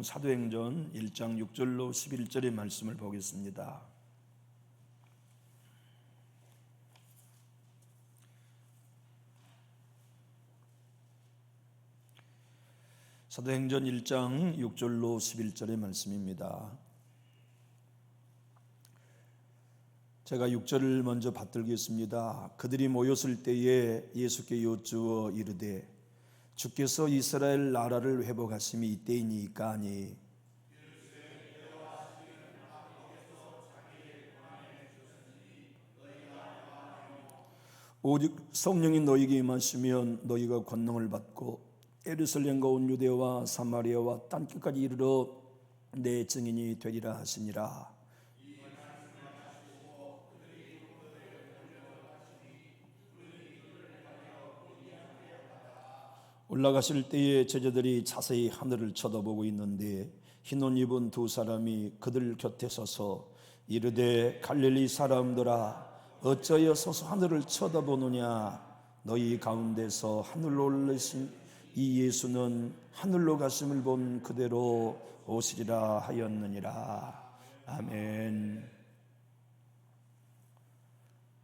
사도행전 1장 6절로 11절의 말씀을 보겠습니다. 사도행전 1장 6절로 11절의 말씀입니다. 제가 6절을 먼저 받들겠습니다. 그들이 모였을 때에 예수께 여쭈어 이르되 주께서 이스라엘 나라를 회복하심이 이때이니까 하니 오직 성령이 너희에게 임하시면 너희가 권능을 받고 예루살렘과 온 유대와 사마리아와 땅끝까지 이르러 내 증인이 되리라 하시니라. 올라가실 때에 제자들이 자세히 하늘을 쳐다보고 있는데 흰 옷 입은 두 사람이 그들 곁에 서서 이르되 갈릴리 사람들아 어찌하여 서서 하늘을 쳐다보느냐. 너희 가운데서 하늘로 올리신 이 예수는 하늘로 가심을 본 그대로 오시리라 하였느니라. 아멘.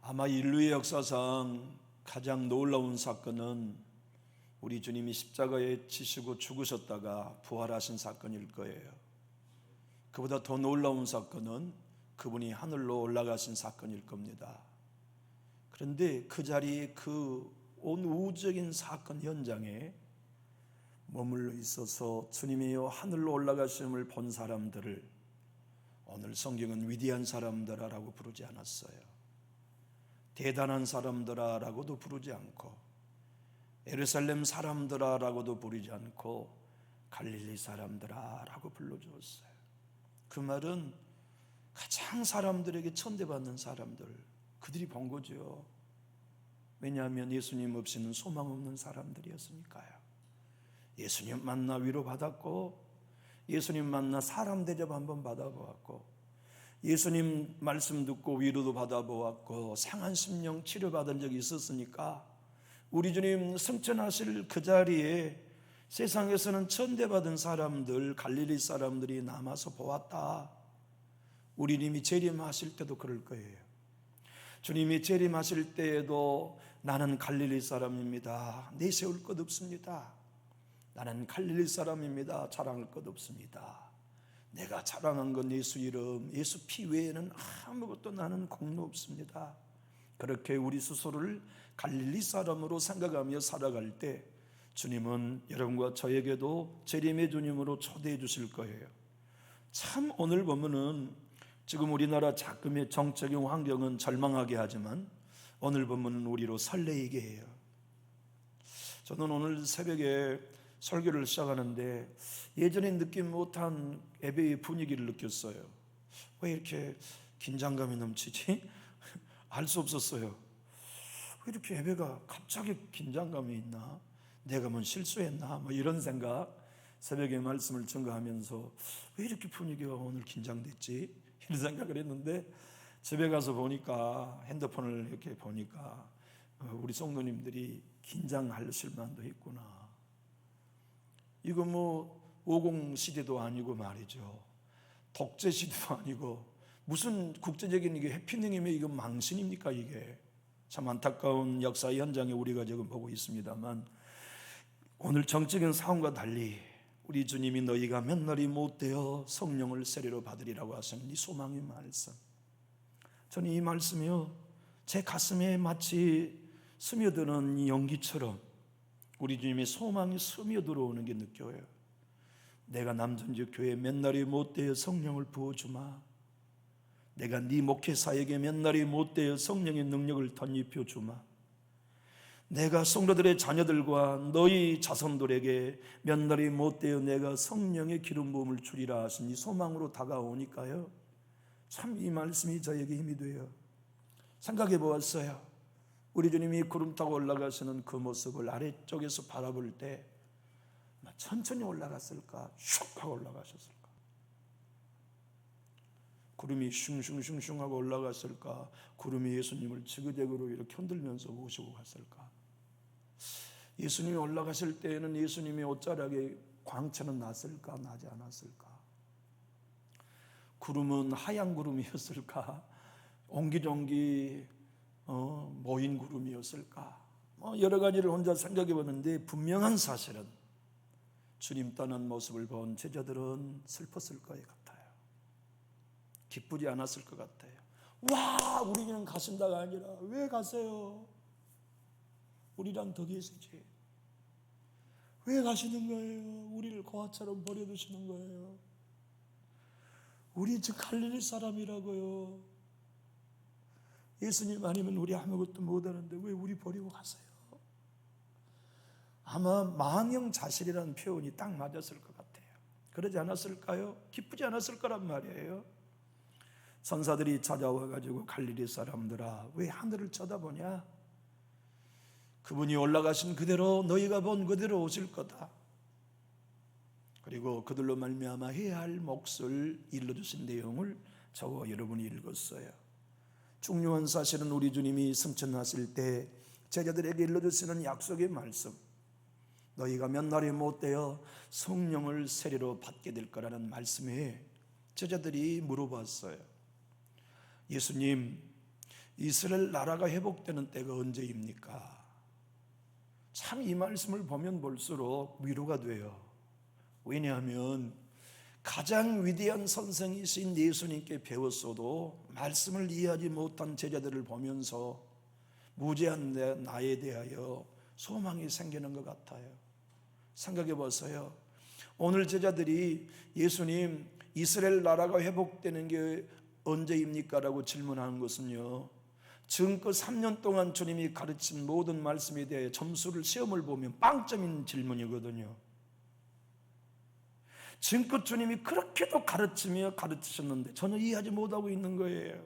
아마 인류의 역사상 가장 놀라운 사건은 우리 주님이 십자가에 지시고 죽으셨다가 부활하신 사건일 거예요. 그보다 더 놀라운 사건은 그분이 하늘로 올라가신 사건일 겁니다. 그런데 그 자리에 그 온 우주적인 사건 현장에 머물러 있어서 주님이여 하늘로 올라가심을 본 사람들을 오늘 성경은 위대한 사람들아라고 부르지 않았어요. 대단한 사람들아라고도 부르지 않고 예루살렘 사람들아라고도 부르지 않고 갈릴리 사람들아라고 불러주었어요. 그 말은 가장 사람들에게 천대받는 사람들, 그들이 본 거죠. 왜냐하면 예수님 없이는 소망 없는 사람들이었으니까요. 예수님 만나 위로받았고 예수님 만나 사람 대접 한번 받아보았고 예수님 말씀 듣고 위로도 받아보았고 상한 심령 치료받은 적이 있었으니까 우리 주님 승천하실 그 자리에 세상에서는 천대받은 사람들, 갈릴리 사람들이 남아서 보았다. 우리 주님이 재림하실 때도 그럴 거예요. 주님이 재림하실 때에도 나는 갈릴리 사람입니다. 내세울 것 없습니다. 나는 갈릴리 사람입니다. 자랑할 것 없습니다. 내가 자랑한 건 예수 이름, 예수 피 외에는 아무것도 나는 공로 없습니다. 그렇게 우리 스스로를 갈릴리 사람으로 생각하며 살아갈 때 주님은 여러분과 저에게도 재림의 주님으로 초대해 주실 거예요. 참 오늘 보면은 지금 우리나라 자금의 정적인 환경은 절망하게 하지만 오늘 보면은 우리로 설레이게 해요. 저는 오늘 새벽에 설교를 시작하는데 예전에 느끼지 못한 예배의 분위기를 느꼈어요. 왜 이렇게 긴장감이 넘치지? 알 수 없었어요. 왜 이렇게 예배가 갑자기 긴장감이 있나? 내가 뭐 실수했나? 뭐 이런 생각. 새벽에 말씀을 증거하면서 왜 이렇게 분위기가 오늘 긴장됐지? 이런 생각을 했는데 집에 가서 보니까 핸드폰을 이렇게 보니까 우리 성도님들이 긴장하실 만도 있구나. 이거 뭐 50 시대도 아니고 말이죠. 독재 시대도 아니고 무슨 국제적인 이게 해피닝이면 이건 망신입니까 이게. 참 안타까운 역사 현장에 우리가 지금 보고 있습니다만 오늘 정적인 상황과 달리 우리 주님이 너희가 맨날이 못되어 성령을 세례로 받으리라고 하시는 이 소망의 말씀, 저는 이 말씀이요 제 가슴에 마치 스며드는 연기처럼 우리 주님의 소망이 스며들어오는 게 느껴요. 내가 남전지 교회에 맨날이 못되어 성령을 부어주마. 내가 네 목회사에게 맨날이 못되어 성령의 능력을 덧입혀 주마. 내가 성도들의 자녀들과 너희 자손들에게 몇 날이 못되어 내가 성령의 기름 부음을 주리라 하신 이 소망으로 다가오니까요 참 이 말씀이 저에게 힘이 돼요. 생각해 보았어요. 우리 주님이 구름 타고 올라가시는 그 모습을 아래쪽에서 바라볼 때 천천히 올라갔을까? 슉 하고 올라가셨을까? 구름이 슝슝슝슝 하고 올라갔을까? 구름이 예수님을 지그재그로 이렇게 흔들면서 모시고 갔을까? 예수님이 올라가실 때에는 예수님의 옷자락에 광채는 났을까 나지 않았을까? 구름은 하얀 구름이었을까? 옹기종기 모인 구름이었을까? 여러 가지를 혼자 생각해 보는데 분명한 사실은 주님 떠난 모습을 본 제자들은 슬펐을 것 같아요. 기쁘지 않았을 것 같아요. 와, 우리는 가신다가 아니라 왜 가세요? 우리랑 더 계시지. 왜 가시는 거예요? 우리를 고아처럼 버려두시는 거예요. 우리 지금 갈릴리 사람이라고요. 예수님 아니면 우리 아무것도 못하는데 왜 우리 버리고 가세요? 아마 망령자실이라는 표현이 딱 맞았을 것 같아요. 그러지 않았을까요? 기쁘지 않았을 거란 말이에요. 선사들이 찾아와 가지고 갈릴리 사람들아 왜 하늘을 쳐다보냐? 그분이 올라가신 그대로 너희가 본 그대로 오실 거다. 그리고 그들로 말미암아 해야 할 몫을 일러주신 내용을 저와 여러분이 읽었어요. 중요한 사실은 우리 주님이 승천하실 때 제자들에게 일러주시는 약속의 말씀, 너희가 몇 날이 못되어 성령을 세례로 받게 될 거라는 말씀에 제자들이 물어봤어요. 예수님, 이스라엘 나라가 회복되는 때가 언제입니까? 참 이 말씀을 보면 볼수록 위로가 돼요. 왜냐하면 가장 위대한 선생이신 예수님께 배웠어도 말씀을 이해하지 못한 제자들을 보면서 무죄한 나에 대하여 소망이 생기는 것 같아요. 생각해 보세요. 오늘 제자들이 예수님, 이스라엘 나라가 회복되는 게 언제입니까? 라고 질문하는 것은요, 지금껏 3년 동안 주님이 가르친 모든 말씀에 대해 점수를 시험을 보면 빵점인 질문이거든요. 지금껏 주님이 그렇게도 가르치셨는데 전혀 이해하지 못하고 있는 거예요.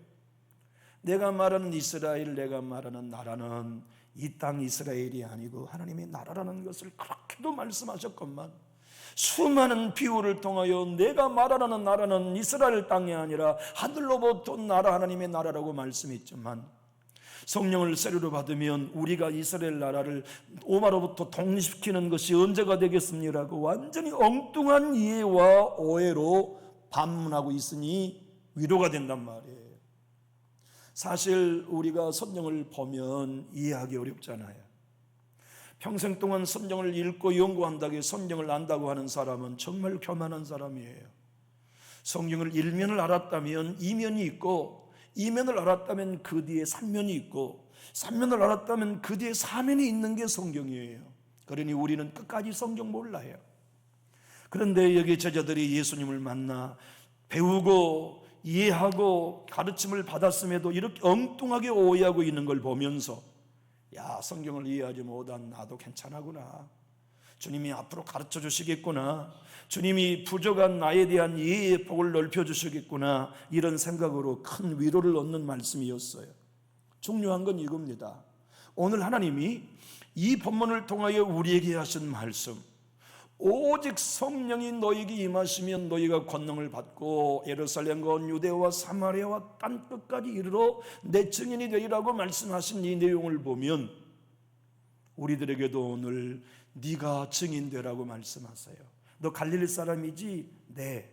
내가 말하는 이스라엘, 내가 말하는 나라는 이 땅 이스라엘이 아니고 하나님의 나라라는 것을 그렇게도 말씀하셨건만 수많은 비유를 통하여 내가 말하는 나라는 이스라엘 땅이 아니라 하늘로부터 온 나라, 하나님의 나라라고 말씀했지만 성령을 세례로 받으면 우리가 이스라엘 나라를 로마로부터 독립시키는 것이 언제가 되겠습니라고 완전히 엉뚱한 이해와 오해로 반문하고 있으니 위로가 된단 말이에요. 사실 우리가 성경을 보면 이해하기 어렵잖아요. 평생 동안 성경을 읽고 연구한다고 성경을 안다고 하는 사람은 정말 교만한 사람이에요. 성경을 1면을 알았다면 2면이 있고 2면을 알았다면 그 뒤에 3면이 있고 3면을 알았다면 그 뒤에 4면이 있는 게 성경이에요. 그러니 우리는 끝까지 성경 몰라요. 그런데 여기 제자들이 예수님을 만나 배우고 이해하고 가르침을 받았음에도 이렇게 엉뚱하게 오해하고 있는 걸 보면서 야, 성경을 이해하지 못한 나도 괜찮아구나. 주님이 앞으로 가르쳐 주시겠구나. 주님이 부족한 나에 대한 이해의 폭을 넓혀 주시겠구나. 이런 생각으로 큰 위로를 얻는 말씀이었어요. 중요한 건 이겁니다. 오늘 하나님이 이 본문을 통하여 우리에게 하신 말씀, 오직 성령이 너에게 임하시면 너희가 권능을 받고 예루살렘과 온 유대와 사마리아와 땅 끝까지 이르러 내 증인이 되리라고 말씀하신 이 내용을 보면 우리들에게도 오늘 네가 증인 되라고 말씀하세요. 너 갈릴리 사람이지? 네.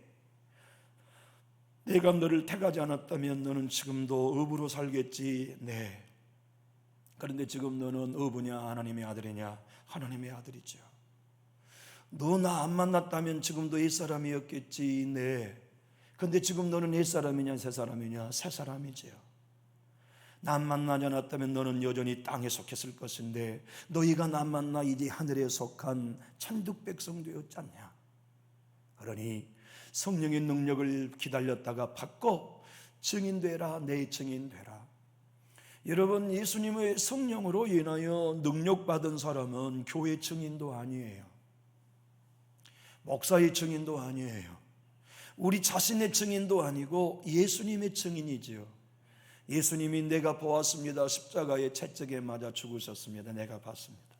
내가 너를 택하지 않았다면 너는 지금도 어부로 살겠지? 네. 그런데 지금 너는 어부냐 하나님의 아들이냐? 하나님의 아들이죠. 너 나 안 만났다면 지금도 옛사람이었겠지? 네. 근데 지금 너는 옛사람이냐 새 사람이냐? 새 사람이지요. 난 만나지 않았다면 너는 여전히 땅에 속했을 것인데 너희가 난 만나 이제 하늘에 속한 천국 백성 되었잖냐. 그러니 성령의 능력을 기다렸다가 받고 증인되라, 내 증인되라. 여러분, 예수님의 성령으로 인하여 능력받은 사람은 교회 증인도 아니에요. 목사의 증인도 아니에요. 우리 자신의 증인도 아니고 예수님의 증인이지요. 예수님이 내가 보았습니다. 십자가의 채찍에 맞아 죽으셨습니다. 내가 봤습니다.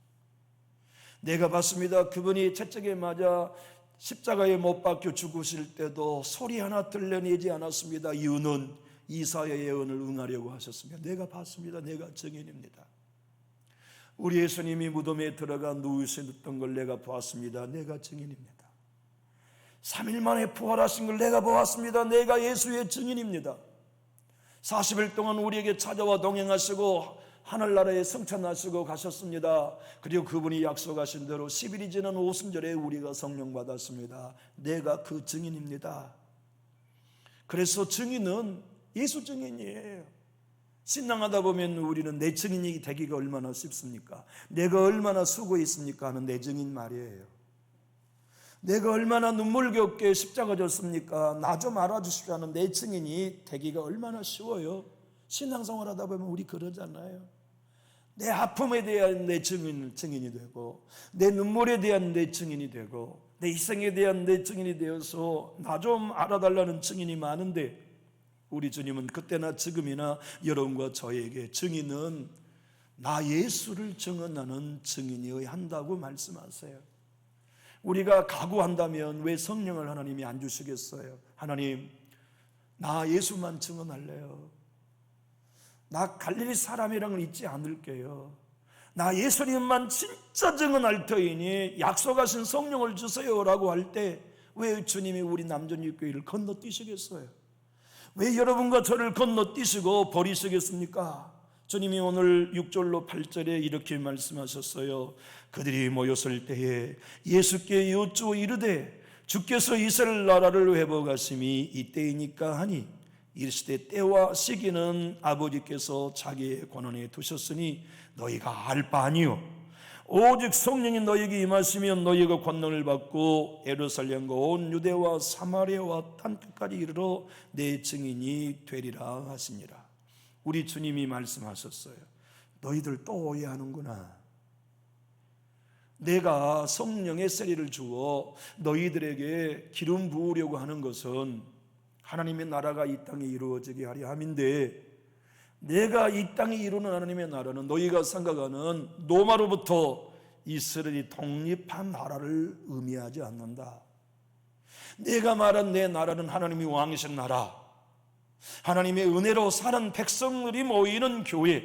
내가 봤습니다. 그분이 채찍에 맞아 십자가에 못 박혀 죽으실 때도 소리 하나 들려내지 않았습니다. 이유는 이사야의 예언을 응하려고 하셨습니다. 내가 봤습니다. 내가 증인입니다. 우리 예수님이 무덤에 들어가 누우셨던 걸 내가 보았습니다. 내가 증인입니다. 3일 만에 부활하신 걸 내가 보았습니다. 내가 예수의 증인입니다. 40일 동안 우리에게 찾아와 동행하시고 하늘나라에 승천하시고 가셨습니다. 그리고 그분이 약속하신 대로 10일이 지난 오순절에 우리가 성령 받았습니다. 내가 그 증인입니다. 그래서 증인은 예수 증인이에요. 신앙하다 보면 우리는 내 증인이 되기가 얼마나 쉽습니까? 내가 얼마나 수고했습니까 하는 내 증인 말이에요. 내가 얼마나 눈물겹게 십자가 졌습니까? 나 좀 알아주십시오 하는 내 증인이 되기가 얼마나 쉬워요. 신앙생활 하다 보면 우리 그러잖아요. 내 아픔에 대한 내 증인이 되고, 내 눈물에 대한 내 증인이 되고, 내 희생에 대한 내 증인이 되어서 나 좀 알아달라는 증인이 많은데, 우리 주님은 그때나 지금이나 여러분과 저에게 증인은 나 예수를 증언하는 증인이어야 한다고 말씀하세요. 우리가 각오한다면 왜 성령을 하나님이 안 주시겠어요? 하나님, 나 예수만 증언할래요. 나 갈릴리 사람이랑은 잊지 않을게요. 나 예수님만 진짜 증언할 터이니 약속하신 성령을 주세요라고 할 때 왜 주님이 우리 남전육교회를 건너뛰시겠어요? 왜 여러분과 저를 건너뛰시고 버리시겠습니까? 주님이 오늘 6절로 8절에 이렇게 말씀하셨어요. 그들이 모였을 때에 예수께 여쭈어 이르되 주께서 이스라엘 나라를 회복하심이 이때이니까 하니 이르시되 때와 시기는 아버지께서 자기의 권한에 두셨으니 너희가 알 바 아니요 오직 성령이 너희에게 임하시면 너희가 권능을 받고 예루살렘과 온 유대와 사마리아와 땅 끝까지 이르러 내 증인이 되리라 하시니라. 우리 주님이 말씀하셨어요. 너희들 또 오해하는구나. 내가 성령의 세례를 주어 너희들에게 기름 부으려고 하는 것은 하나님의 나라가 이 땅에 이루어지게 하려 함인데, 내가 이 땅에 이루는 하나님의 나라는 너희가 생각하는 로마로부터 이스라엘이 독립한 나라를 의미하지 않는다. 내가 말한 내 나라는 하나님이 왕이신 나라, 하나님의 은혜로 사는 백성들이 모이는 교회,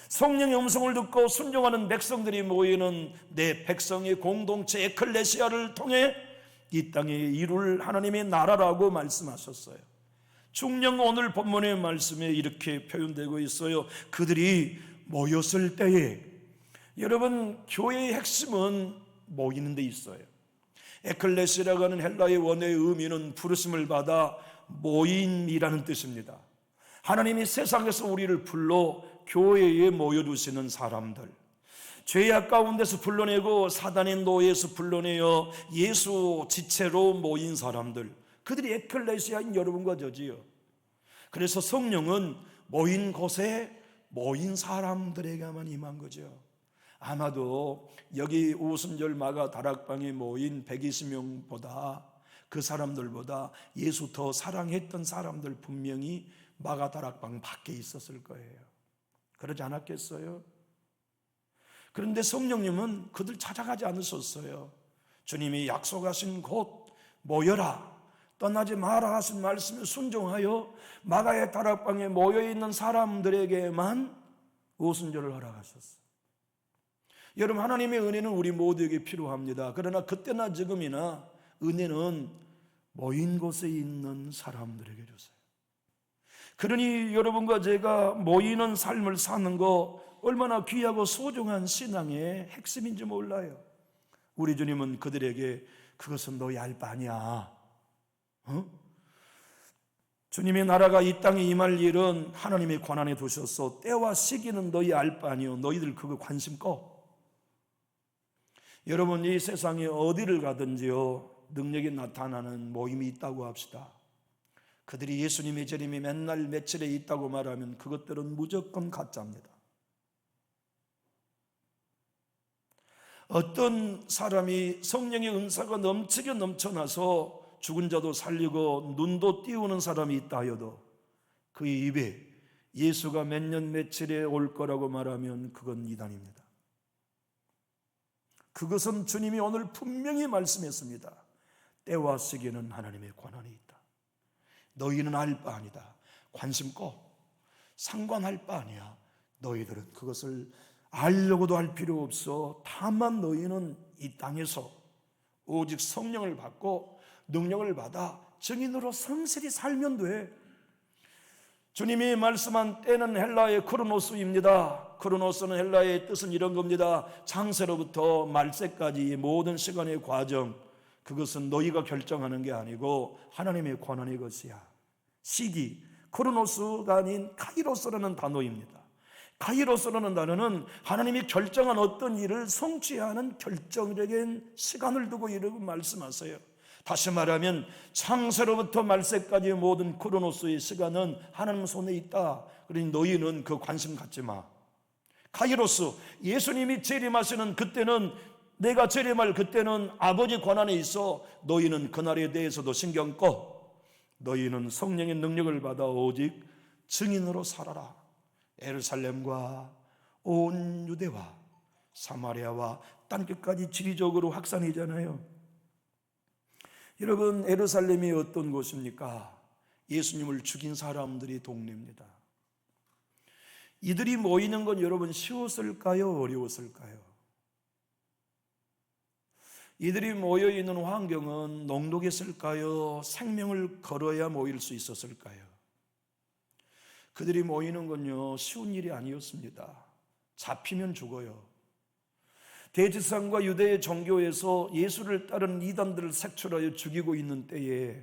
성령의 음성을 듣고 순종하는 백성들이 모이는 내 백성의 공동체 에클레시아를 통해 이 땅에 이룰 하나님의 나라라고 말씀하셨어요. 중령 오늘 본문의 말씀에 이렇게 표현되고 있어요. 그들이 모였을 때에, 여러분 교회의 핵심은 모이는 데 있어요. 에클레시아라고 하는 헬라의 원어의 의미는 부르심을 받아 모임이라는 뜻입니다. 하나님이 세상에서 우리를 불러 교회에 모여두시는 사람들, 죄악 가운데서 불러내고 사단의 노예에서 불러내어 예수 지체로 모인 사람들, 그들이 에클레시아인 여러분과 저지요. 그래서 성령은 모인 곳에 모인 사람들에게만 임한 거죠. 아마도 여기 오순절 마가 다락방에 모인 120명보다 그 사람들보다 예수 더 사랑했던 사람들 분명히 마가 다락방 밖에 있었을 거예요. 그러지 않았겠어요? 그런데 성령님은 그들 찾아가지 않으셨어요. 주님이 약속하신 곳 모여라, 떠나지 마라 하신 말씀에 순종하여 마가의 다락방에 모여있는 사람들에게만 오순절을 허락하셨어요. 여러분, 하나님의 은혜는 우리 모두에게 필요합니다. 그러나 그때나 지금이나 은혜는 모인 곳에 있는 사람들에게 주세요. 그러니 여러분과 제가 모이는 삶을 사는 거 얼마나 귀하고 소중한 신앙의 핵심인지 몰라요. 우리 주님은 그들에게 그것은 너희 알 바 아니야. 주님의 나라가 이 땅에 임할 일은 하나님의 권한에 두셨어. 때와 시기는 너희 알 바 아니요. 너희들 그거 관심 꺼. 여러분, 이 세상에 어디를 가든지요 능력이 나타나는 모임이 있다고 합시다. 그들이 예수님의 재림이 맨날 며칠에 있다고 말하면 그것들은 무조건 가짜입니다. 어떤 사람이 성령의 은사가 넘치게 넘쳐나서 죽은 자도 살리고 눈도 띄우는 사람이 있다 하여도 그 입에 예수가 몇 년 며칠에 올 거라고 말하면 그건 이단입니다. 그것은 주님이 오늘 분명히 말씀했습니다. 때와 시기는 하나님의 권한이 있다. 너희는 알 바 아니다. 관심 꺼. 상관할 바 아니야. 너희들은 그것을 알려고도 할 필요 없어. 다만 너희는 이 땅에서 오직 성령을 받고 능력을 받아 증인으로 성실히 살면 돼. 주님이 말씀한 때는 헬라의 크로노스입니다. 크로노스는 헬라의 뜻은 이런 겁니다. 창세로부터 말세까지 모든 시간의 과정, 그것은 너희가 결정하는 게 아니고 하나님의 권한의 것이야. 시기, 크로노스가 아닌 카이로스라는 단어입니다. 카이로스라는 단어는 하나님이 결정한 어떤 일을 성취하는 결정적인 시간을 두고 이러고 말씀하세요. 다시 말하면 창세로부터 말세까지의 모든 크로노스의 시간은 하나님 손에 있다. 그러니 너희는 그 관심 갖지 마. 카이로스, 예수님이 재림하시는 그때는, 내가 재림할 그때는 아버지 권한에 있어 너희는 그날에 대해서도 신경 꺼. 너희는 성령의 능력을 받아 오직 증인으로 살아라. 예루살렘과 온 유대와 사마리아와 땅끝까지 지리적으로 확산이잖아요. 여러분, 예루살렘이 어떤 곳입니까? 예수님을 죽인 사람들이 동네입니다. 이들이 모이는 건 여러분 쉬웠을까요? 어려웠을까요? 이들이 모여있는 환경은 녹록했을까요? 생명을 걸어야 모일 수 있었을까요? 그들이 모이는 건요, 쉬운 일이 아니었습니다. 잡히면 죽어요. 대지상과 유대의 종교에서 예수를 따른 이단들을 색출하여 죽이고 있는 때에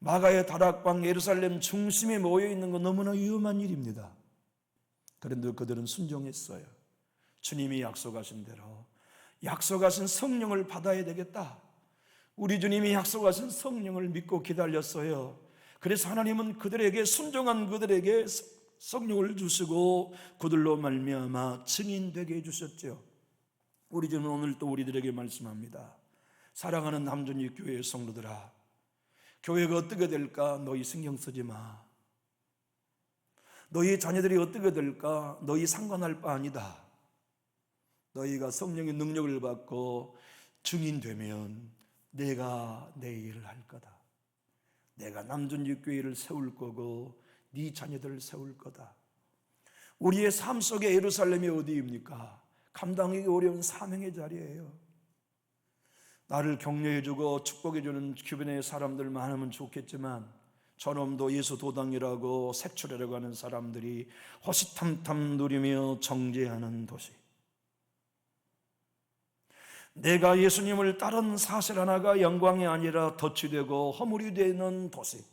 마가의 다락방 예루살렘 중심에 모여있는 건 너무나 위험한 일입니다. 그런데 그들은 순종했어요. 주님이 약속하신 대로 약속하신 성령을 받아야 되겠다. 우리 주님이 약속하신 성령을 믿고 기다렸어요. 그래서 하나님은 그들에게, 순종한 그들에게 성령을 주시고 그들로 말미암아 증인되게 해주셨죠. 우리 주는 오늘 또 우리들에게 말씀합니다. 사랑하는 남준이 교회의 성도들아, 교회가 어떻게 될까 너희 신경 쓰지 마. 너희 자녀들이 어떻게 될까 너희 상관할 바 아니다. 너희가 성령의 능력을 받고 증인되면 내가 내 일을 할 거다. 내가 남준이 교회를 세울 거고 네 자녀들을 세울 거다. 우리의 삶 속에 예루살렘이 어디입니까? 감당하기 어려운 사명의 자리예요. 나를 격려해주고 축복해주는 주변의 사람들 많으면 좋겠지만 저놈도 예수 도당이라고 색출하려고 하는 사람들이 호시탐탐 누리며 정죄하는 도시, 내가 예수님을 따른 사실 하나가 영광이 아니라 덫이 되고 허물이 되는 도시,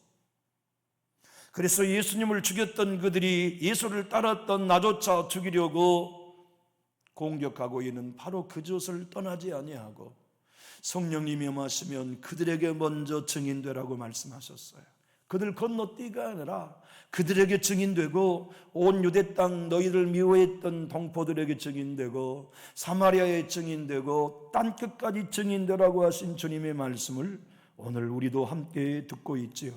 그래서 예수님을 죽였던 그들이 예수를 따랐던 나조차 죽이려고 공격하고 있는 바로 그곳을 떠나지 아니하고 성령님이 임하시면 그들에게 먼저 증인되라고 말씀하셨어요. 그들 건너뛰기가 아니라 그들에게 증인되고 온 유대 땅 너희를 미워했던 동포들에게 증인되고 사마리아에 증인되고 땅끝까지 증인되라고 하신 주님의 말씀을 오늘 우리도 함께 듣고 있지요.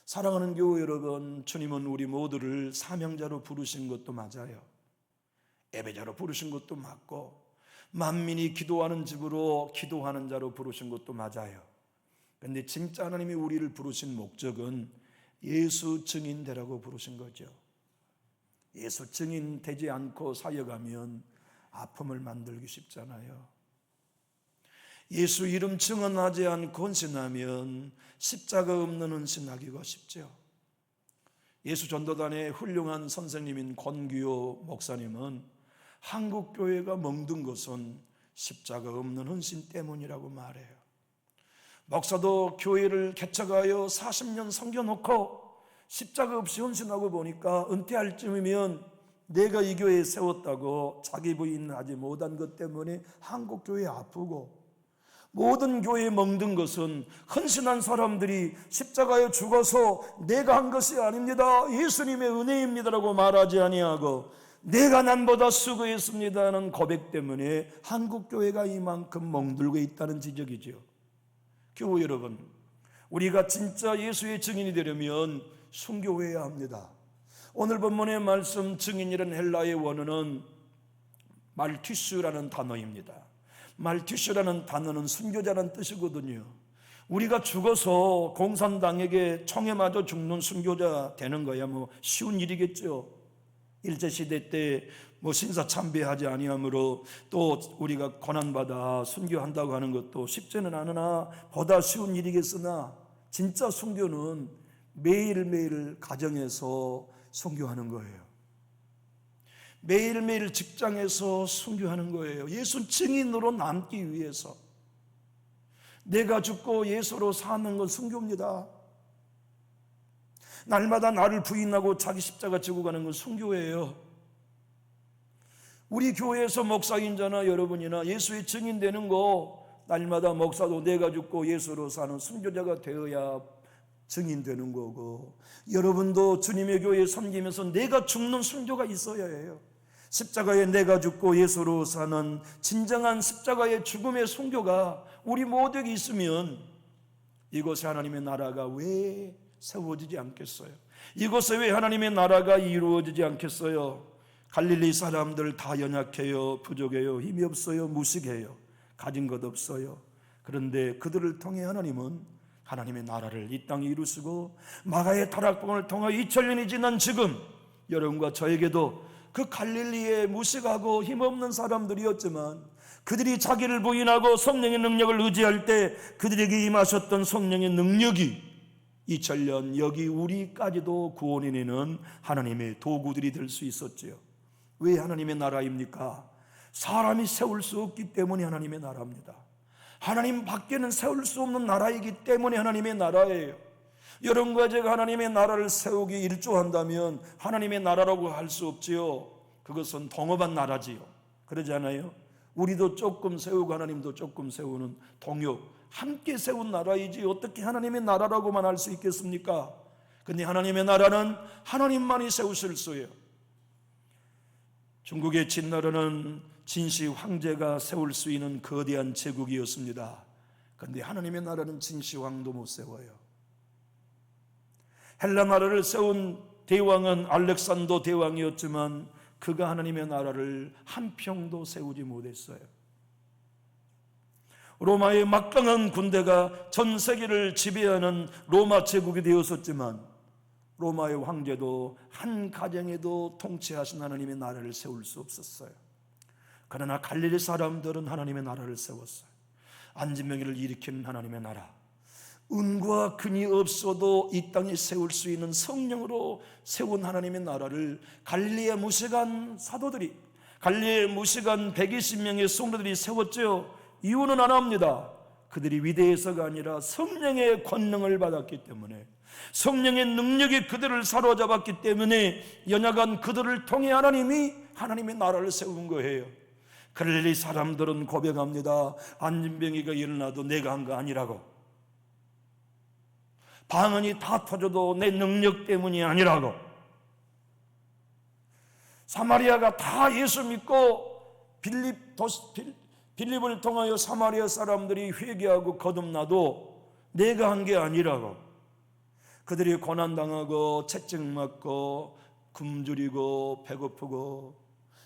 사랑하는 교회 여러분, 주님은 우리 모두를 사명자로 부르신 것도 맞아요. 예배자로 부르신 것도 맞고 만민이 기도하는 집으로 기도하는 자로 부르신 것도 맞아요. 그런데 진짜 하나님이 우리를 부르신 목적은 예수 증인되라고 부르신 거죠. 예수 증인 되지 않고 사역하면 아픔을 만들기 쉽잖아요. 예수 이름 증언하지 않고 헌신하면 십자가 없는 헌신하기가 쉽죠. 예수 전도단의 훌륭한 선생님인 권규호 목사님은 한국교회가 멍든 것은 십자가 없는 헌신 때문이라고 말해요. 목사도 교회를 개척하여 40년 섬겨놓고 십자가 없이 헌신하고 보니까 은퇴할 쯤이면 내가 이 교회에 세웠다고 자기 부인하지 못한 것 때문에 한국교회에 아프고, 모든 교회에 멍든 것은 헌신한 사람들이 십자가에 죽어서 내가 한 것이 아닙니다, 예수님의 은혜입니다라고 말하지 아니하고 내가 남보다 수고했습니다는 고백 때문에 한국교회가 이만큼 멍들고 있다는 지적이죠. 교회 여러분, 우리가 진짜 예수의 증인이 되려면 순교해야 합니다. 오늘 본문의 말씀 증인이라는 헬라의 원어는 말티슈라는 단어입니다. 말티슈라는 단어는 순교자라는 뜻이거든요. 우리가 죽어서 공산당에게 총에 맞아 죽는 순교자 되는 거야 뭐 쉬운 일이겠죠. 일제시대 때 신사 참배하지 아니하므로 또 우리가 고난받아 순교한다고 하는 것도 쉽지는 않으나 보다 쉬운 일이겠으나 진짜 순교는 매일매일 가정에서 순교하는 거예요. 매일매일 직장에서 순교하는 거예요. 예수 증인으로 남기 위해서. 내가 죽고 예수로 사는 건 순교입니다. 날마다 나를 부인하고 자기 십자가 지고 가는 건 순교예요. 우리 교회에서 목사인자나 여러분이나 예수의 증인되는 거, 날마다 목사도 내가 죽고 예수로 사는 순교자가 되어야 증인되는 거고, 여러분도 주님의 교회에 섬기면서 내가 죽는 순교가 있어야 해요. 십자가에 내가 죽고 예수로 사는 진정한 십자가의 죽음의 순교가 우리 모두에게 있으면 이곳에 하나님의 나라가 왜 세워지지 않겠어요? 이곳에 왜 하나님의 나라가 이루어지지 않겠어요? 갈릴리 사람들 다 연약해요, 부족해요, 힘이 없어요, 무식해요, 가진 것 없어요. 그런데 그들을 통해 하나님은 하나님의 나라를 이 땅에 이루시고 마가의 타락봉을 통해 2000년이 지난 지금 여러분과 저에게도 그 갈릴리에 무식하고 힘없는 사람들이었지만 그들이 자기를 부인하고 성령의 능력을 의지할 때 그들에게 임하셨던 성령의 능력이 2000년 여기 우리까지도 구원해 내는 하나님의 도구들이 될 수 있었지요. 왜 하나님의 나라입니까? 사람이 세울 수 없기 때문에 하나님의 나라입니다. 하나님 밖에는 세울 수 없는 나라이기 때문에 하나님의 나라예요. 여러분과 제가 하나님의 나라를 세우기 일조한다면 하나님의 나라라고 할 수 없지요. 그것은 동업한 나라지요. 그러지 않아요? 우리도 조금 세우고 하나님도 조금 세우는 동역, 함께 세운 나라이지 어떻게 하나님의 나라라고만 할 수 있겠습니까? 근데 하나님의 나라는 하나님만이 세우실 수예요. 중국의 진나라는 진시 황제가 세울 수 있는 거대한 제국이었습니다. 그런데 하나님의 나라는 진시 왕도 못 세워요. 헬라 나라를 세운 대왕은 알렉산더 대왕이었지만 그가 하나님의 나라를 한 평도 세우지 못했어요. 로마의 막강한 군대가 전 세계를 지배하는 로마 제국이 되었었지만 로마의 황제도 한 가정에도 통치하신 하나님의 나라를 세울 수 없었어요. 그러나 갈릴리 사람들은 하나님의 나라를 세웠어요. 안진병이를 일으키는 하나님의 나라, 은과 금이 없어도 이 땅에 세울 수 있는 성령으로 세운 하나님의 나라를 갈릴리의 무식한 사도들이, 갈릴리의 무식한 120명의 성도들이 세웠죠. 이유는 하나입니다. 그들이 위대해서가 아니라 성령의 권능을 받았기 때문에, 성령의 능력이 그들을 사로잡았기 때문에 연약한 그들을 통해 하나님이 하나님의 나라를 세운 거예요. 갈릴리 사람들은 고백합니다. 안진병이가 일어나도 내가 한 거 아니라고, 방언이 다 터져도 내 능력 때문이 아니라고, 사마리아가 다 예수 믿고 빌립을 통하여 사마리아 사람들이 회개하고 거듭나도 내가 한 게 아니라고, 그들이 고난당하고 채찍맞고 굶주리고 배고프고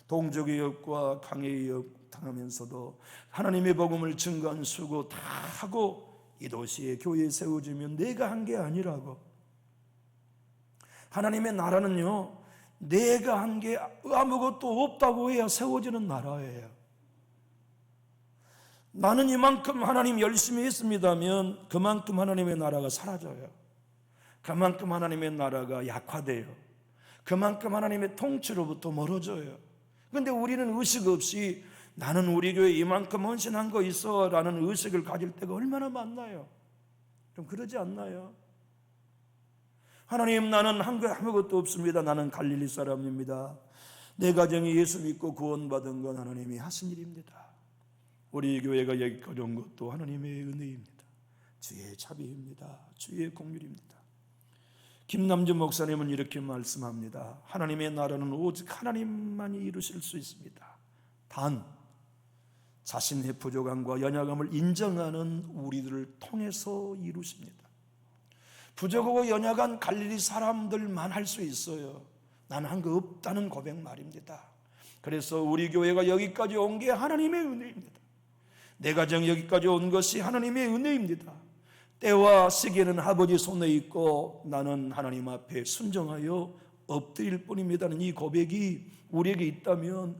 동족의 역과 강의 역 당하면서도 하나님의 복음을 증거한 수고 다 하고 이 도시에 교회에 세워지면 내가 한 게 아니라고. 하나님의 나라는요, 내가 한 게 아무것도 없다고 해야 세워지는 나라예요. 나는 이만큼 하나님 열심히 했습니다면 그만큼 하나님의 나라가 사라져요. 그만큼 하나님의 나라가 약화돼요. 그만큼 하나님의 통치로부터 멀어져요. 그런데 우리는 의식 없이 나는 우리 교회 이만큼 헌신한 거 있어 라는 의식을 가질 때가 얼마나 많나요? 좀 그러지 않나요? 하나님, 나는 한 거 아무것도 없습니다. 나는 갈릴리 사람입니다. 내 가정이 예수 믿고 구원받은 건 하나님이 하신 일입니다. 우리 교회가 여기까지 온 것도 하나님의 은혜입니다. 주의 자비입니다. 주의 공률입니다. 김남준 목사님은 이렇게 말씀합니다. 하나님의 나라는 오직 하나님만이 이루실 수 있습니다. 단 자신의 부족함과 연약함을 인정하는 우리들을 통해서 이루십니다. 부족하고 연약한 갈릴리 사람들만 할 수 있어요. 나는 한 거 없다는 고백 말입니다. 그래서 우리 교회가 여기까지 온 게 하나님의 은혜입니다. 내 가정 여기까지 온 것이 하나님의 은혜입니다. 때와 시기는 아버지 손에 있고 나는 하나님 앞에 순종하여 엎드릴 뿐입니다는 이 고백이 우리에게 있다면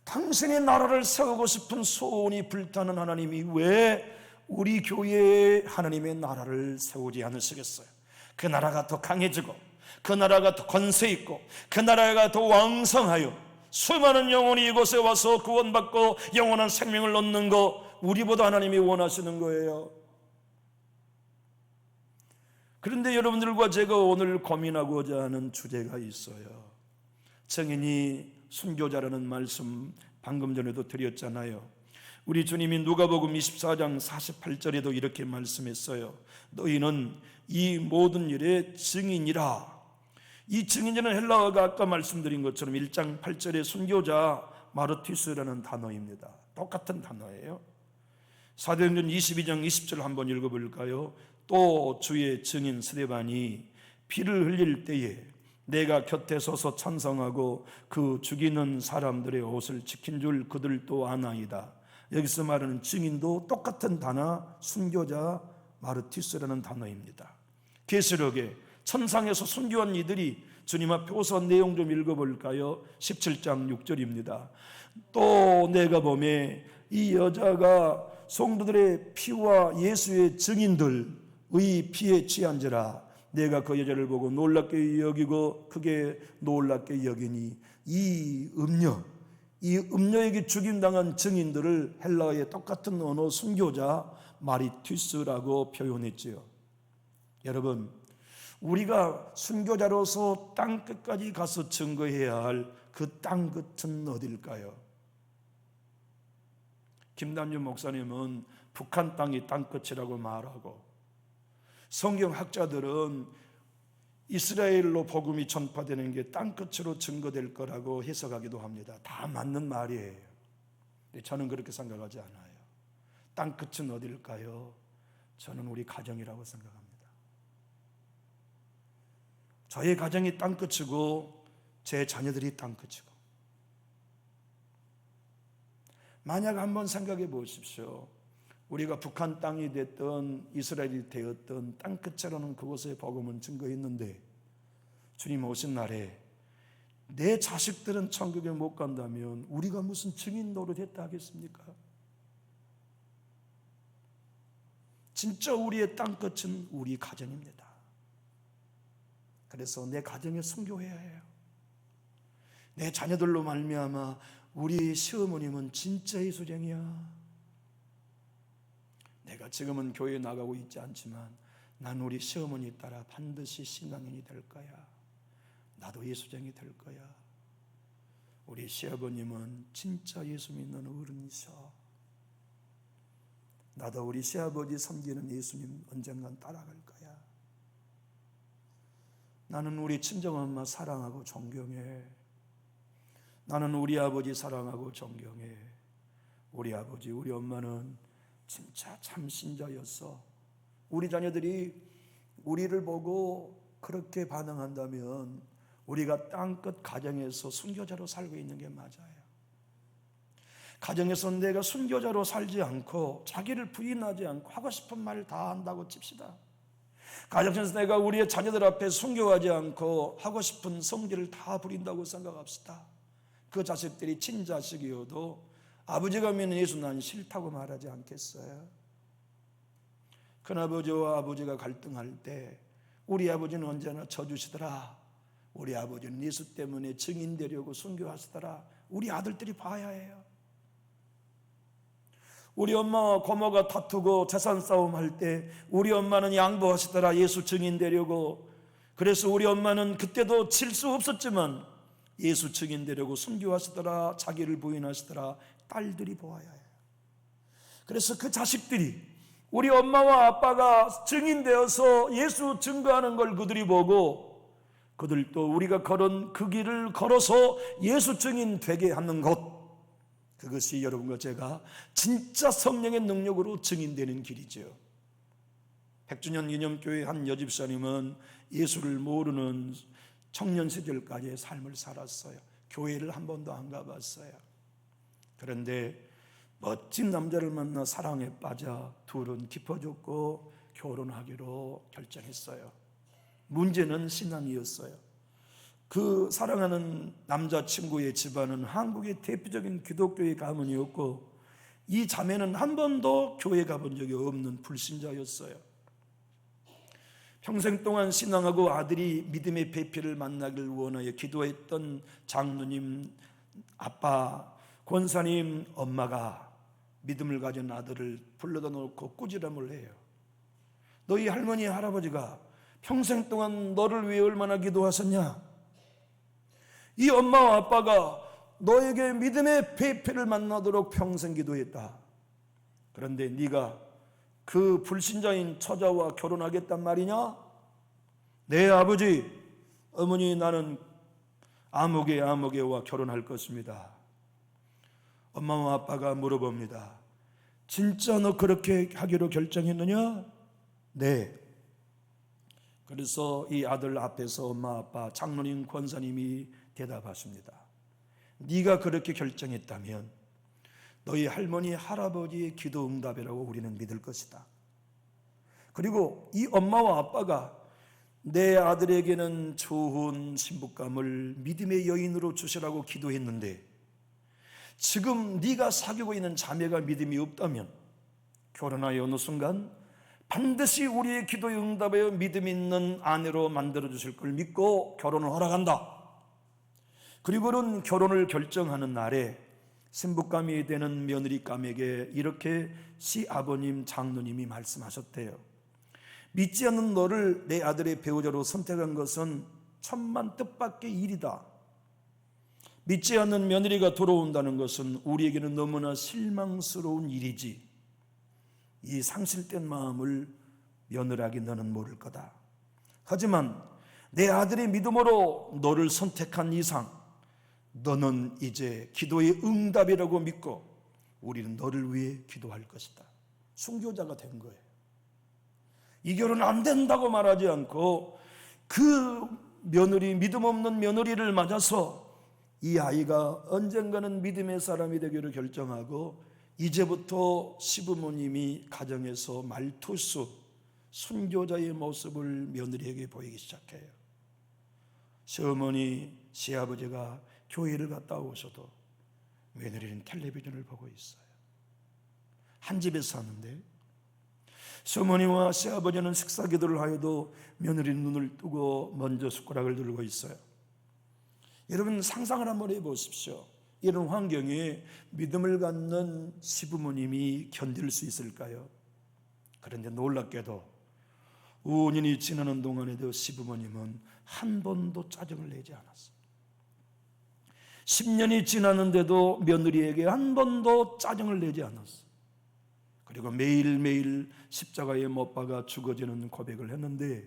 당신의 나라를 세우고 싶은 소원이 불타는 하나님이 왜 우리 교회에 하나님의 나라를 세우지 않으시겠어요? 그 나라가 더 강해지고 그 나라가 더 권세 있고 그 나라가 더 왕성하여 수많은 영혼이 이곳에 와서 구원받고 영원한 생명을 얻는 거 우리보다 하나님이 원하시는 거예요. 그런데 여러분들과 제가 오늘 고민하고자 하는 주제가 있어요. 증인이 순교자라는 말씀 방금 전에도 드렸잖아요. 우리 주님이 누가복음 24장 48절에도 이렇게 말씀했어요. 너희는 이 모든 일의 증인이라. 이 증인이라는 헬라어가 아까 말씀드린 것처럼 1장 8절의 순교자 마르티스라는 단어입니다. 똑같은 단어예요. 사도행전 22장 20절 한번 읽어볼까요? 또 주의 증인 스데반이 피를 흘릴 때에 내가 곁에 서서 찬성하고 그 죽이는 사람들의 옷을 지킨 줄 그들도 아나이다. 여기서 말하는 증인도 똑같은 단어 순교자 마르티스라는 단어입니다. 계시록에 천상에서 순교한 이들이 주님 앞에 오서 내용 좀 읽어볼까요? 17장 6절입니다. 또 내가 보매 이 여자가 성도들의 피와 예수의 증인들의 피에 취한지라. 내가 그 여자를 보고 놀랍게 여기고 크게 놀랍게 여기니 이 음녀에게 죽임당한 증인들을 헬라어의 똑같은 언어 순교자 마르티스라고 표현했지요. 여러분, 우리가 순교자로서 땅끝까지 가서 증거해야 할 그 땅끝은 어딜까요? 김남준 목사님은 북한 땅이 땅끝이라고 말하고, 성경학자들은 이스라엘로 복음이 전파되는 게 땅끝으로 증거될 거라고 해석하기도 합니다. 다 맞는 말이에요. 근데 저는 그렇게 생각하지 않아요. 땅끝은 어딜까요? 저는 우리 가정이라고 생각합니다. 저의 가정이 땅끝이고 제 자녀들이 땅끝이고, 만약 한번 생각해 보십시오. 우리가 북한 땅이 됐던 이스라엘이 되었던 땅끝으로는 그곳에 복음은 증거했는데 주님 오신 날에 내 자식들은 천국에 못 간다면 우리가 무슨 증인 노릇했다 하겠습니까? 진짜 우리의 땅끝은 우리 가정입니다. 그래서 내 가정에 순교해야 해요. 내 자녀들로 말미암아 우리 시어머님은 진짜 예수쟁이야. 내가 지금은 교회에 나가고 있지 않지만 난 우리 시어머니 따라 반드시 신앙인이 될 거야. 나도 예수쟁이 될 거야. 우리 시아버님은 진짜 예수 믿는 어른이셔. 나도 우리 시아버지 섬기는 예수님 언젠간 따라갈 거야. 나는 우리 친정엄마 사랑하고 존경해. 나는 우리 아버지 사랑하고 존경해. 우리 아버지, 우리 엄마는 진짜 참 신자였어. 우리 자녀들이 우리를 보고 그렇게 반응한다면 우리가 땅끝 가정에서 순교자로 살고 있는 게 맞아요. 가정에서 내가 순교자로 살지 않고 자기를 부인하지 않고 하고 싶은 말을 다 한다고 칩시다. 가정에서 내가 우리의 자녀들 앞에 순교하지 않고 하고 싶은 성질을 다 부린다고 생각합시다. 그 자식들이 친자식이어도 아버지가 믿는 예수 난 싫다고 말하지 않겠어요? 큰아버지와 아버지가 갈등할 때 우리 아버지는 언제나 져주시더라. 우리 아버지는 예수 때문에 증인되려고 순교하시더라. 우리 아들들이 봐야 해요. 우리 엄마와 고모가 다투고 재산 싸움 할 때 우리 엄마는 양보하시더라. 예수 증인되려고. 그래서 우리 엄마는 그때도 질 수 없었지만 예수 증인되려고 순교하시더라. 자기를 부인하시더라. 딸들이 보아야 해요. 그래서 그 자식들이 우리 엄마와 아빠가 증인되어서 예수 증거하는 걸 그들이 보고 그들도 우리가 걸은 그 길을 걸어서 예수 증인 되게 하는 것, 그것이 여러분과 제가 진짜 성령의 능력으로 증인되는 길이죠. 100주년 기념교회 한 여집사님은 예수를 모르는 청년 시절까지의 삶을 살았어요. 교회를 한 번도 안 가봤어요. 그런데 멋진 남자를 만나 사랑에 빠져 둘은 깊어졌고 결혼하기로 결정했어요. 문제는 신앙이었어요. 그 사랑하는 남자친구의 집안은 한국의 대표적인 기독교의 가문이었고, 이 자매는 한 번도 교회 가본 적이 없는 불신자였어요. 평생 동안 신앙하고 아들이 믿음의 배필을 만나기를 원하여 기도했던 장로님, 아빠, 권사님, 엄마가 믿음을 가진 아들을 불러다 놓고 꾸지람을 해요. 너희 할머니, 할아버지가 평생 동안 너를 위해 얼마나 기도하셨냐? 이 엄마와 아빠가 너에게 믿음의 배필을 만나도록 평생 기도했다. 그런데 네가 그 불신자인 처자와 결혼하겠단 말이냐? 네 아버지, 어머니, 나는 아무개와 결혼할 것입니다. 엄마와 아빠가 물어봅니다. 진짜 너 그렇게 하기로 결정했느냐? 네. 그래서 이 아들 앞에서 엄마, 아빠, 장로님, 권사님이 대답하십니다. 네가 그렇게 결정했다면 너희 할머니, 할아버지의 기도 응답이라고 우리는 믿을 것이다. 그리고 이 엄마와 아빠가 내 아들에게는 좋은 신부감을 믿음의 여인으로 주시라고 기도했는데, 지금 네가 사귀고 있는 자매가 믿음이 없다면 결혼하여 어느 순간 반드시 우리의 기도에 응답하여 믿음 있는 아내로 만들어 주실 걸 믿고 결혼을 허락한다. 그리고는 결혼을 결정하는 날에 신부감이 되는 며느리감에게 이렇게 시아버님, 장로님이 말씀하셨대요. 믿지 않는 너를 내 아들의 배우자로 선택한 것은 천만 뜻밖의 일이다. 믿지 않는 며느리가 돌아온다는 것은 우리에게는 너무나 실망스러운 일이지. 이 상실된 마음을 며느라기 너는 모를 거다. 하지만 내 아들의 믿음으로 너를 선택한 이상 너는 이제 기도의 응답이라고 믿고 우리는 너를 위해 기도할 것이다. 순교자가 된 거예요. 이 결혼 안 된다고 말하지 않고 그 며느리, 믿음 없는 며느리를 맞아서 이 아이가 언젠가는 믿음의 사람이 되기로 결정하고, 이제부터 시부모님이 가정에서 말투수, 순교자의 모습을 며느리에게 보이기 시작해요. 시어머니, 시아버지가 교회를 갔다 오셔도 며느리는 텔레비전을 보고 있어요. 한 집에서 사는데 시어머니와 시아버지는 식사 기도를 하여도 며느리는 눈을 뜨고 먼저 숟가락을 들고 있어요. 여러분 상상을 한번 해보십시오. 이런 환경에 믿음을 갖는 시부모님이 견딜 수 있을까요? 그런데 놀랍게도 5년이 지나는 동안에도 시부모님은 한 번도 짜증을 내지 않았어요. 10년이 지났는데도 며느리에게 한 번도 짜증을 내지 않았어요. 그리고 매일매일 십자가에 못 박아 죽어지는 고백을 했는데,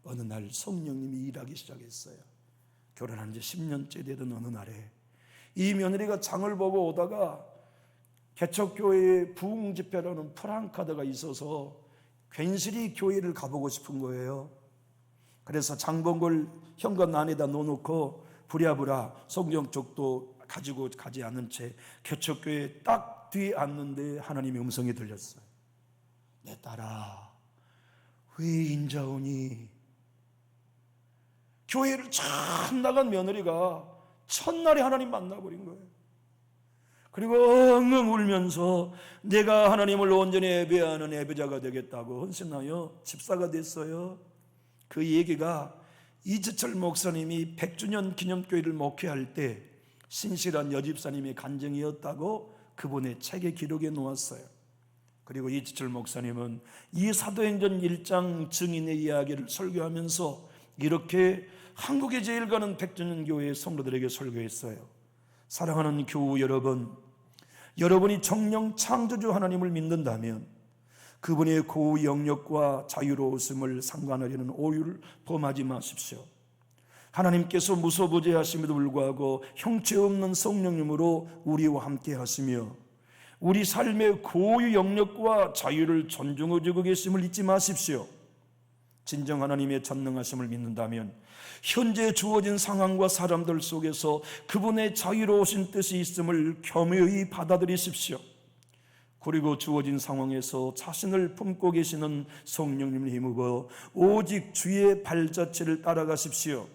어느 날 성령님이 일하기 시작했어요. 결혼한 지 10년째 되던 어느 날에 이 며느리가 장을 보고 오다가 개척교회의 부흥집회라는 프랑카드가 있어서 괜시리 교회를 가보고 싶은 거예요. 그래서 장 본 걸 현관 안에다 놓아놓고 부랴부랴 성경책도 가지고 가지 않은 채 개척교회에 딱 뒤에 앉는데 하나님의 음성이 들렸어요. 내 딸아, 왜 인자 오니? 교회를 참 나간 며느리가 첫날에 하나님 만나버린 거예요. 그리고 엉엉 울면서 내가 하나님을 온전히 예배하는 예배자가 되겠다고 헌신하여 집사가 됐어요. 그 얘기가 이지철 목사님이 100주년 기념교회를 목회할 때 신실한 여집사님의 간증이었다고 그분의 책에 기록해 놓았어요. 그리고 이지철 목사님은 이 사도행전 1장 증인의 이야기를 설교하면서 이렇게 한국에 제일 가는 100주년 교회의 성도들에게 설교했어요. 사랑하는 교우 여러분, 여러분이 정령 창조주 하나님을 믿는다면 그분의 고우 영역과 자유로우심을 상관하려는 오유를 범하지 마십시오. 하나님께서 무소부재하심에도 불구하고 형체 없는 성령님으로 우리와 함께 하시며 우리 삶의 고유 영역과 자유를 존중해주고 계심을 잊지 마십시오. 진정 하나님의 전능하심을 믿는다면 현재 주어진 상황과 사람들 속에서 그분의 자유로우신 뜻이 있음을 겸허히 받아들이십시오. 그리고 주어진 상황에서 자신을 품고 계시는 성령님을 힘입어 오직 주의 발자취를 따라가십시오.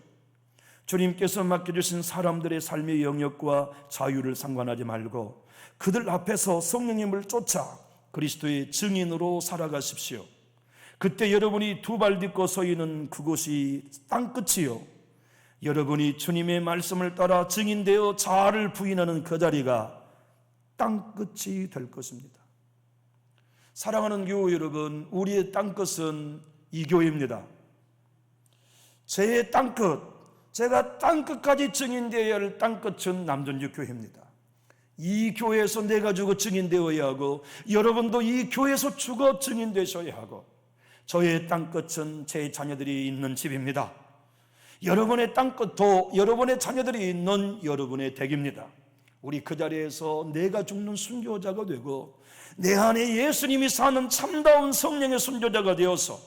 주님께서 맡겨주신 사람들의 삶의 영역과 자유를 상관하지 말고 그들 앞에서 성령님을 쫓아 그리스도의 증인으로 살아가십시오. 그때 여러분이 두 발 딛고 서 있는 그곳이 땅끝이요, 여러분이 주님의 말씀을 따라 증인되어 자아를 부인하는 그 자리가 땅끝이 될 것입니다. 사랑하는 교우 여러분, 우리의 땅끝은 이 교회입니다. 제 땅끝, 제가 땅끝까지 증인되어야 할 땅끝은 남전주 교회입니다. 이 교회에서 내가 죽어 증인되어야 하고 여러분도 이 교회에서 죽어 증인되셔야 하고, 저의 땅끝은 제 자녀들이 있는 집입니다. 여러분의 땅끝도 여러분의 자녀들이 있는 여러분의 댁입니다. 우리 그 자리에서 내가 죽는 순교자가 되고 내 안에 예수님이 사는 참다운 성령의 순교자가 되어서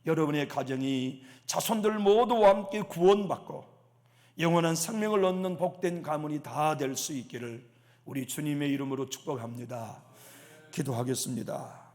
여러분의 가정이 자손들 모두와 함께 구원받고 영원한 생명을 얻는 복된 가문이 다 될 수 있기를 우리 주님의 이름으로 축복합니다. 기도하겠습니다.